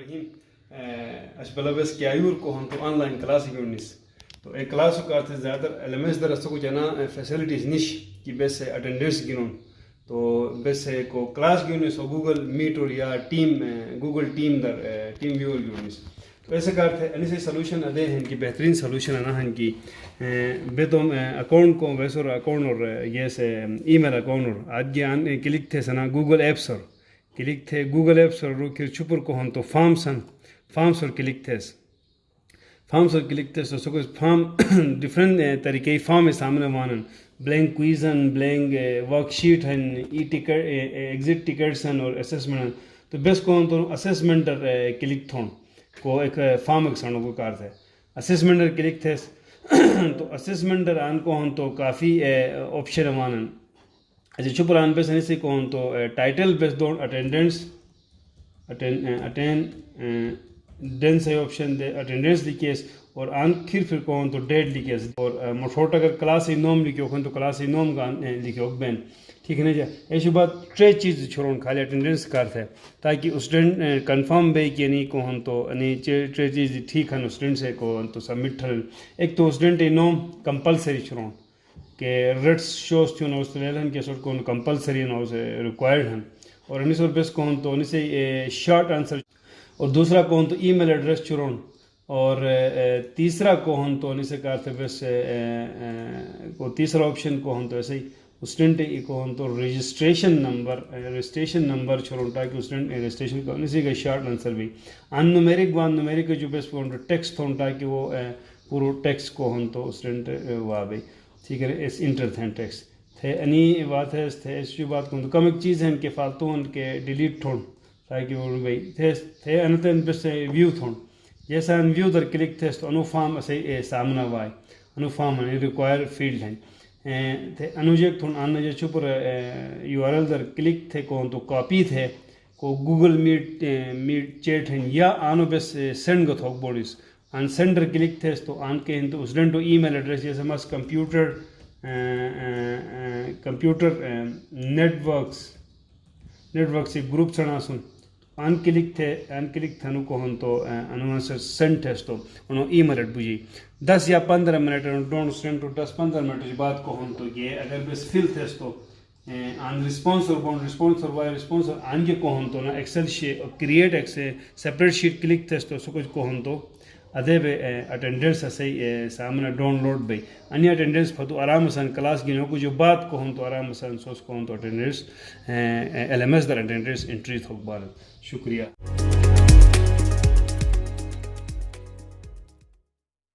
الرحیم اشبلا بس کیایور کو ہم تو آن لائن کلاس یونس تو ایک کلاس کا تھے زیادہ ایل ایم ایس در اس کو جنا فیسلٹیز نش کہ بس اٹینڈنس گنون تو بس کو کلاس یونس اور گوگل میٹ اور یا ٹیم گوگل ٹیم در ٹیم ویور یونس تو ایسے کار تھے انہیں سے سلوشن ادے ہیں کہ بہترین سلوشن انا ہیں کہ بے تو اکاؤنٹ کو ویسے اکاؤنٹ اور یہ سے ای میل اکاؤنٹ اور آج یہ آن کلک تھے سنا گوگل ایپس اور کلک تھے گوگل ایپس اور رو کر چھپر کو ہم تو فارمس اور کلک تھے فارمس اور کلک تھے تو سکو فارم ڈفرنٹ طریقے فارم سامنے مانن بلینک کوئزن بلینک ورک شیٹ ہیں ای ٹکٹ ایگزٹ ٹکٹس ہیں اور اسسمنٹ تو بیس کو ہم تو اسسمنٹ کلک تھون کو ایک فارم ایک سانو کو کار تھے اسسمنٹ کلک تھے تو اسسمنٹ آن کو ہم تو کافی آپشن مانن اچھا چھپران پہ سنی سے کون تو ٹائٹل بیس دون اٹینڈنس ڈینس ہے آپشن دے اٹینڈنس لکھیس اور آخر پھر کون تو ڈیٹ لکھیس اور موٹوٹ اگر کلاس نوم لکھو کون تو کلاس نوم کا لکھو بین ٹھیک ہے نا جی ایسی بات ٹرے چیز چھوڑوں خالی اٹینڈنس کار ہے تاکہ اسٹوڈنٹ کنفرم بے کہ نہیں کو ہم تو ٹرے چیز ٹھیک ہے اسٹوڈنٹ سے کو تو سبمٹ ایک تو اسٹوڈنٹ نوم کمپلسری چھوڑوں کہ ریٹس شوز تھے نا اس لیے کہ سر کو کمپلسری نا اسے ریکوائرڈ ہیں اور انیس اور بیس کو تو انہیں سے شارٹ آنسر اور دوسرا کو تو ای میل ایڈریس چھوڑوں اور تیسرا کو ہم تو انہیں سے کہا تھا بس کو تیسرا آپشن کو ہم تو ایسے ہی اسٹوڈنٹ کو ہم تو رجسٹریشن نمبر چھوڑوں تاکہ اسٹوڈنٹ رجسٹریشن کو انہیں سے کا شارٹ آنسر بھی ان نومیرک جو بیس کو ٹیکسٹ تھون تاکہ وہ پورو ٹیکسٹ کو ہم تو اسٹوڈنٹ ہوا بھائی ٹھیک ہے اس انٹر تھے ٹیکسٹ تھے انی بات ہے اس جو بات کو تو کم ایک چیز ہے ان کے فالتو ان کے ڈیلیٹ تھون تاکہ وہ بھائی تھے انتن بس ویو تھون جیسا ان ویو در کلک تھے تو انو فارم اسے سامنا وائے انو فارم ہیں ریکوائر فیلڈ ہیں تھے انوجیکٹ تھون آنا جو چھپر یو آر ایل در کلک تھے کون تو کاپی تھے کو گوگل میٹ چیٹ ہیں یا آنو بس سینڈ گو تھوک بوڈیز آن سینڈر کلک تھے تو آن کے تو اسٹوڈنٹ ای میل ایڈریس جیسے مس کمپیوٹر نیٹ ورکس گروپ چڑھا سن آن کلک تھنو کو ہم تو انہوں سے سینڈ تھے تو انہوں ای میل ایڈ بجی 10 یا 15 منٹ ڈونٹ سینڈ تو 10-15 منٹ بعد کو ہم تو یہ اگر بس فل تھے تو آن رسپانسر آن کے کو ہم تو نا ایکسل کریٹ ایک سیپریٹ شیٹ کلک تھے تو سو کچھ کو ہم تو ادے بے اٹینڈنس سے سامنے ڈاؤن لوڈ بھائی انہیں اٹینڈنس پھتو آرام سان کلاس گنو کو جو بات کو ہم تو آرام سان سوس کو ہم تو اٹینڈنس ایل ایم ایس در اٹینڈنس انٹری تھوک بار شکریہ